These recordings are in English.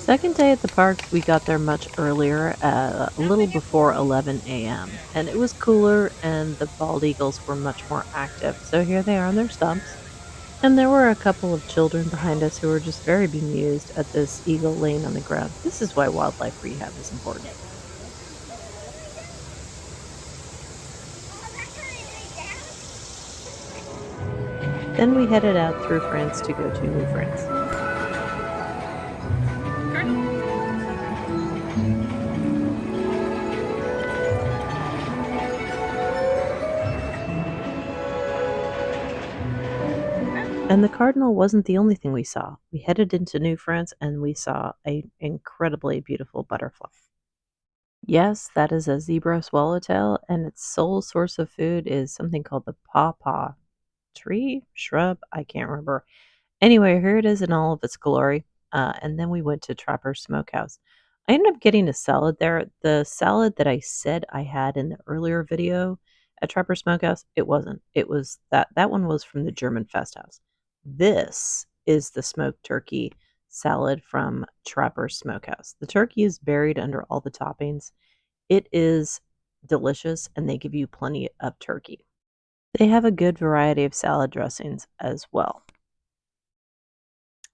Second day at the park, we got there much earlier, a little before 11 a.m., and it was cooler and the bald eagles were much more active. So here they are on their stumps. And there were a couple of children behind us who were just very bemused at this eagle laying on the ground. This is why wildlife rehab is important. Then we headed out through France to go to New France. And the cardinal wasn't the only thing we saw. We headed into New France and we saw an incredibly beautiful butterfly. Yes, that is a zebra swallowtail, and its sole source of food is something called the pawpaw tree, shrub, I can't remember. Anyway, here it is in all of its glory. And then we went to Trapper's Smokehouse. I ended up getting a salad there. The salad that I said I had in the earlier video at Trapper's Smokehouse, it wasn't. It was that one was from the German Fest House. This is the smoked turkey salad from Trapper's Smokehouse. The turkey is buried under all the toppings. It is delicious, and they give you plenty of turkey. They have a good variety of salad dressings as well.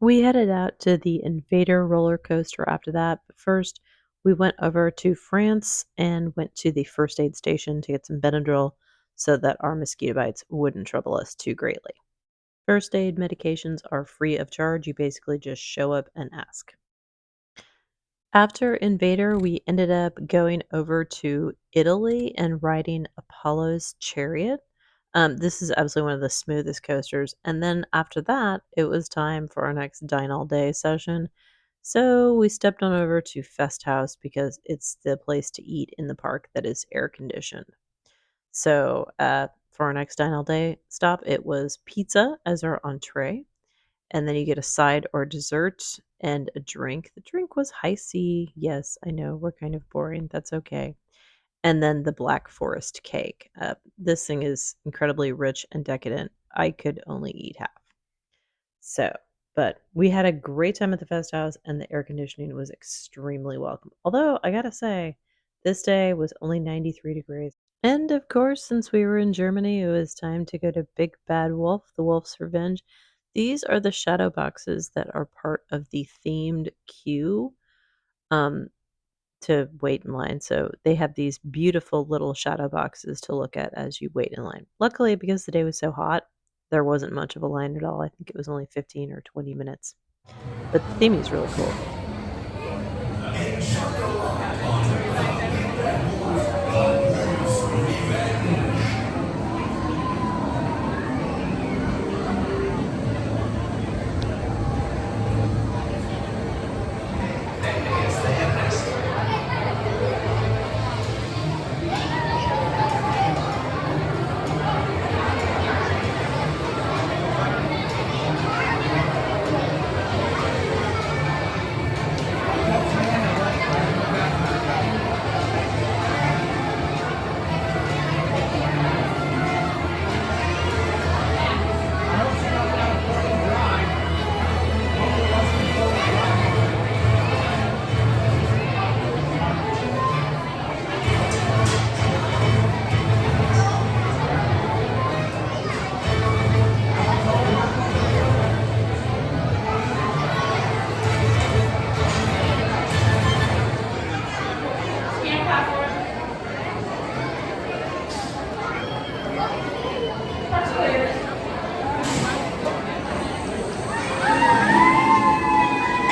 We headed out to the Invader roller coaster after that, but first we went over to France and went to the first aid station to get some Benadryl so that our mosquito bites wouldn't trouble us too greatly. First aid medications are free of charge. You basically just show up and ask. After Invader, we ended up going over to Italy and riding Apollo's Chariot. This is absolutely one of the smoothest coasters. And then after that, it was time for our next Dine All Day session. So we stepped on over to Fest House because it's the place to eat in the park that is air conditioned. So for our next Dine All Day stop, it was pizza as our entree, and then you get a side or dessert and a drink. The drink was high C. Yes, I know we're kind of boring. That's okay. And then the Black Forest cake. This thing is incredibly rich and decadent. I could only eat half. So, but we had a great time at the Fest House, and the air conditioning was extremely welcome. Although, I gotta say, this day was only 93 degrees. And of course, since we were in Germany, it was time to go to Big Bad Wolf, the Wolf's Revenge. These are the shadow boxes that are part of the themed queue um, to wait in line. So they have these beautiful little shadow boxes to look at as you wait in line. Luckily, because the day was so hot, there wasn't much of a line at all. I think it was only 15 or 20 minutes. But the theming is really cool.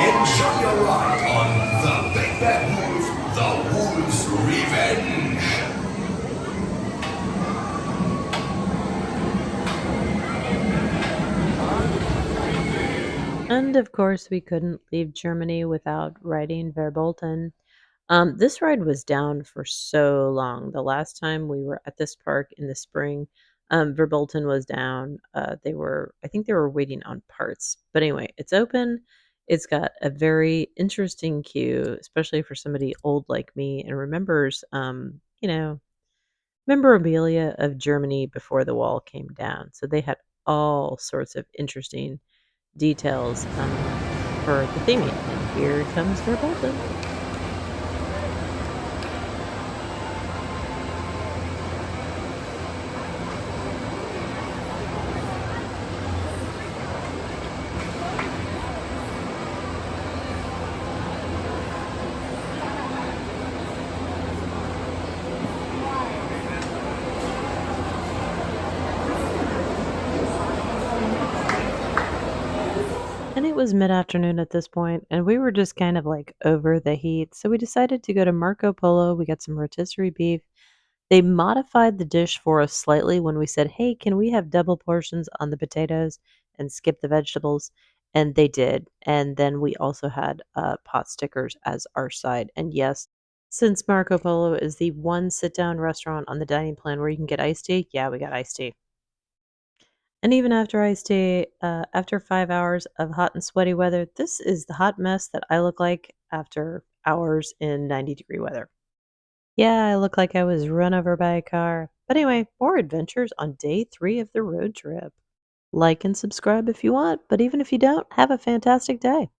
Enjoy your ride on the Big Bad Wolf, the Wolf's Revenge. And of course, we couldn't leave Germany without riding Verbolten. This ride was down for so long. The last time we were at this park in the spring, Verbolten was down. I think they were waiting on parts. But anyway, it's open. It's got a very interesting queue, especially for somebody old like me and remembers, memorabilia of Germany before the wall came down. So they had all sorts of interesting details for the theming. Here comes Verbolten. And it was mid-afternoon at this point, and we were just kind of like over the heat. So we decided to go to Marco Polo. We got some rotisserie beef. They modified the dish for us slightly when we said, "Hey, can we have double portions on the potatoes and skip the vegetables?" And they did. And then we also had pot stickers as our side. And yes, since Marco Polo is the one sit-down restaurant on the dining plan where you can get iced tea, yeah, we got iced tea. And even after iced tea, after 5 hours of hot and sweaty weather, this is the hot mess that I look like after hours in 90-degree weather. Yeah, I look like I was run over by a car. But anyway, more adventures on day 3 of the road trip. Like and subscribe if you want, but even if you don't, have a fantastic day.